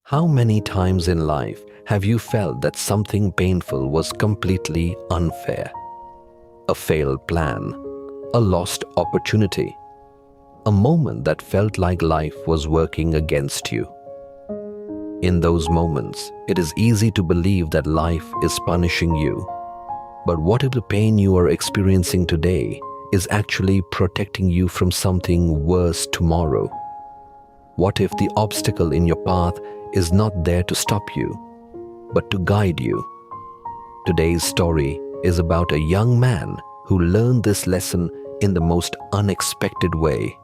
How many times in life have you felt that something painful was completely unfair? A failed plan, a lost opportunity, a moment that felt like life was working against you. In those moments, it is easy to believe that life is punishing you. But what if the pain you are experiencing today is actually protecting you from something worse tomorrow? What if the obstacle in your path is not there to stop you, but to guide you? Today's story is about a young man who learned this lesson in the most unexpected way.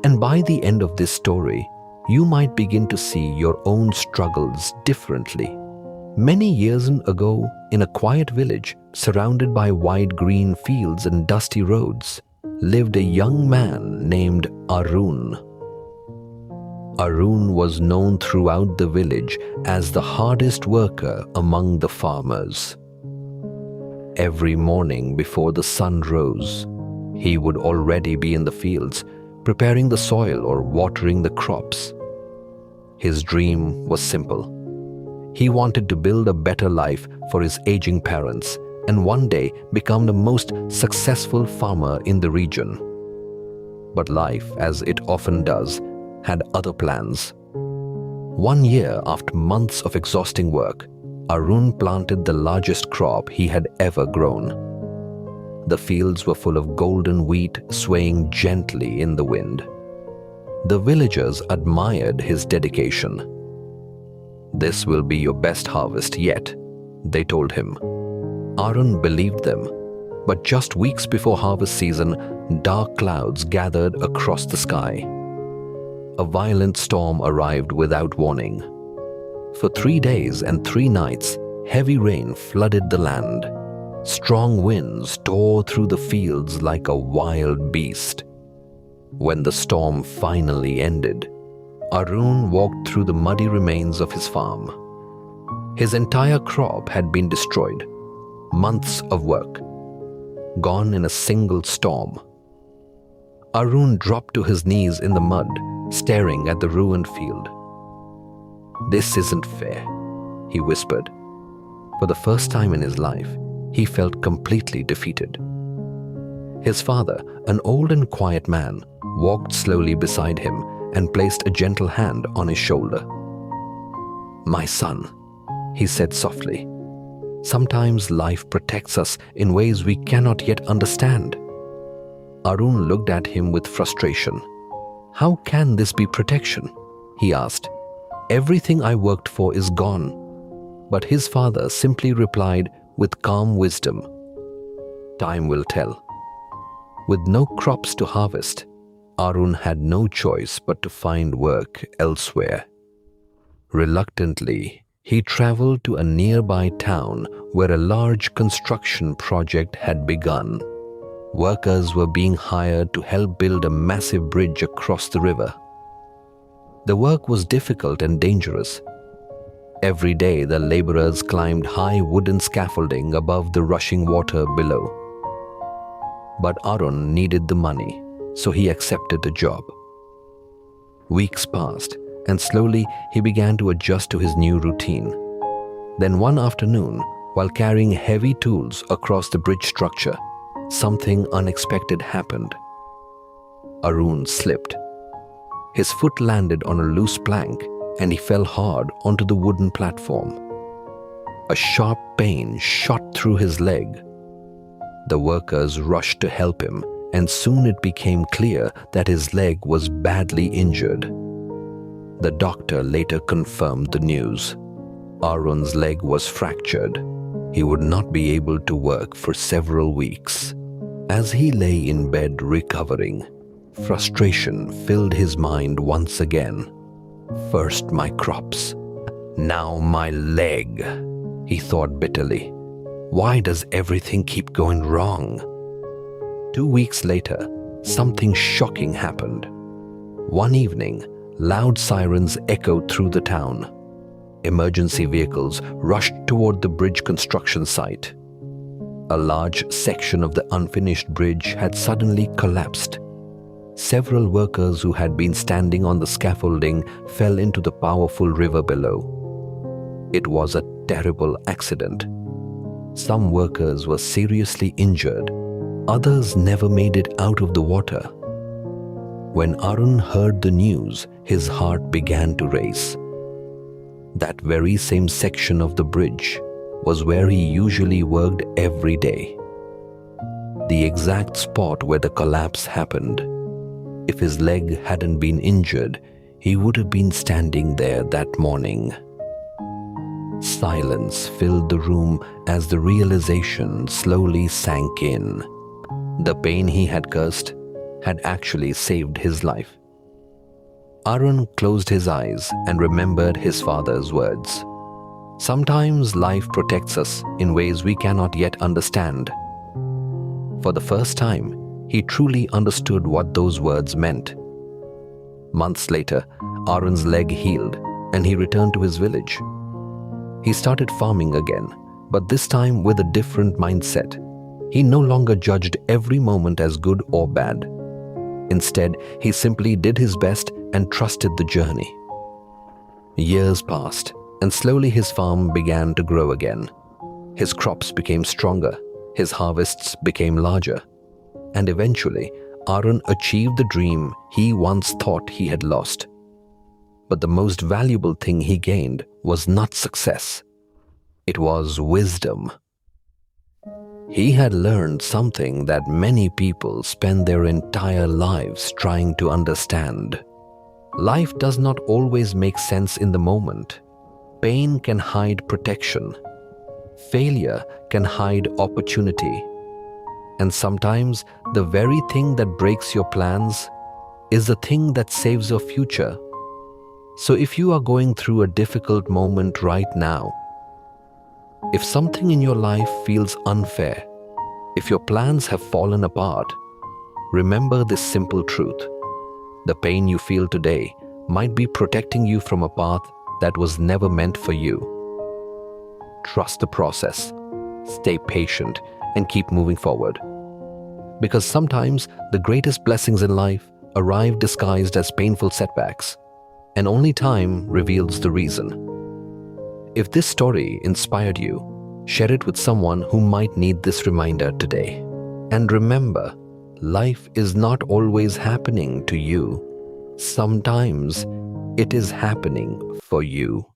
And by the end of this story, you might begin to see your own struggles differently. Many years ago, in a quiet village surrounded by wide green fields and dusty roads, lived a young man named Arun. Arun was known throughout the village as the hardest worker among the farmers. Every morning before the sun rose, he would already be in the fields, preparing the soil or watering the crops. His dream was simple. He wanted to build a better life for his aging parents and one day become the most successful farmer in the region. But life, as it often does, had other plans. One year, after months of exhausting work, Arun planted the largest crop he had ever grown. The fields were full of golden wheat swaying gently in the wind. The villagers admired his dedication. "This will be your best harvest yet," they told him. Arun believed them, but just weeks before harvest season, dark clouds gathered across the sky. A violent storm arrived without warning. For 3 days and 3 nights, heavy rain flooded the land. Strong winds tore through the fields like a wild beast. When the storm finally ended, Arun walked through the muddy remains of his farm. His entire crop had been destroyed. Months of work, gone in a single storm. Arun dropped to his knees in the mud, staring at the ruined field. "This isn't fair," he whispered. For the first time in his life, he felt completely defeated. His father, an old and quiet man, walked slowly beside him and placed a gentle hand on his shoulder. "My son," he said softly, "sometimes life protects us in ways we cannot yet understand." Arun looked at him with frustration. "How can this be protection?" he asked. "Everything I worked for is gone." But his father simply replied with calm wisdom, "Time will tell." With no crops to harvest, Arun had no choice but to find work elsewhere. Reluctantly, he traveled to a nearby town where a large construction project had begun. Workers were being hired to help build a massive bridge across the river. The work was difficult and dangerous. Every day, the laborers climbed high wooden scaffolding above the rushing water below. But Arun needed the money, so he accepted the job. Weeks passed, and slowly he began to adjust to his new routine. Then one afternoon, while carrying heavy tools across the bridge structure, something unexpected happened. Arun slipped. His foot landed on a loose plank and he fell hard onto the wooden platform. A sharp pain shot through his leg. The workers rushed to help him, and soon it became clear that his leg was badly injured. The doctor later confirmed the news. Arun's leg was fractured. He would not be able to work for several weeks. As he lay in bed recovering, frustration filled his mind once again. First my crops, now my leg, he thought bitterly. Why does everything keep going wrong? 2 weeks later, something shocking happened. One evening, loud sirens echoed through the town. Emergency vehicles rushed toward the bridge construction site. A large section of the unfinished bridge had suddenly collapsed. several workers who had been standing on the scaffolding fell into the powerful river below. It was a terrible accident. Some workers were seriously injured. Others never made it out of the water. When Arun heard the news, his heart began to race. That very same section of the bridge was where he usually worked every day. The exact spot where the collapse happened. If his leg hadn't been injured, he would have been standing there that morning. Silence filled the room as the realization slowly sank in. The pain he had cursed had actually saved his life. Arun closed his eyes and remembered his father's words. Sometimes life protects us in ways we cannot yet understand. For the first time, he truly understood what those words meant. Months later, Arun's leg healed and he returned to his village. He started farming again, but this time with a different mindset. He no longer judged every moment as good or bad. Instead, he simply did his best and trusted the journey. Years passed, and slowly his farm began to grow again. His crops became stronger, his harvests became larger, and eventually, Arun achieved the dream he once thought he had lost. But the most valuable thing he gained was not success. It was wisdom. He had learned something that many people spend their entire lives trying to understand. Life does not always make sense in the moment. Pain can hide protection. Failure can hide opportunity. And sometimes the very thing that breaks your plans is the thing that saves your future. So if you are going through a difficult moment right now, if something in your life feels unfair, if your plans have fallen apart, remember this simple truth. The pain you feel today might be protecting you from a path that was never meant for you. Trust the process, stay patient, and keep moving forward. Because sometimes the greatest blessings in life arrive disguised as painful setbacks, and only time reveals the reason. If this story inspired you, share it with someone who might need this reminder today. And remember, life is not always happening to you. Sometimes it is happening for you.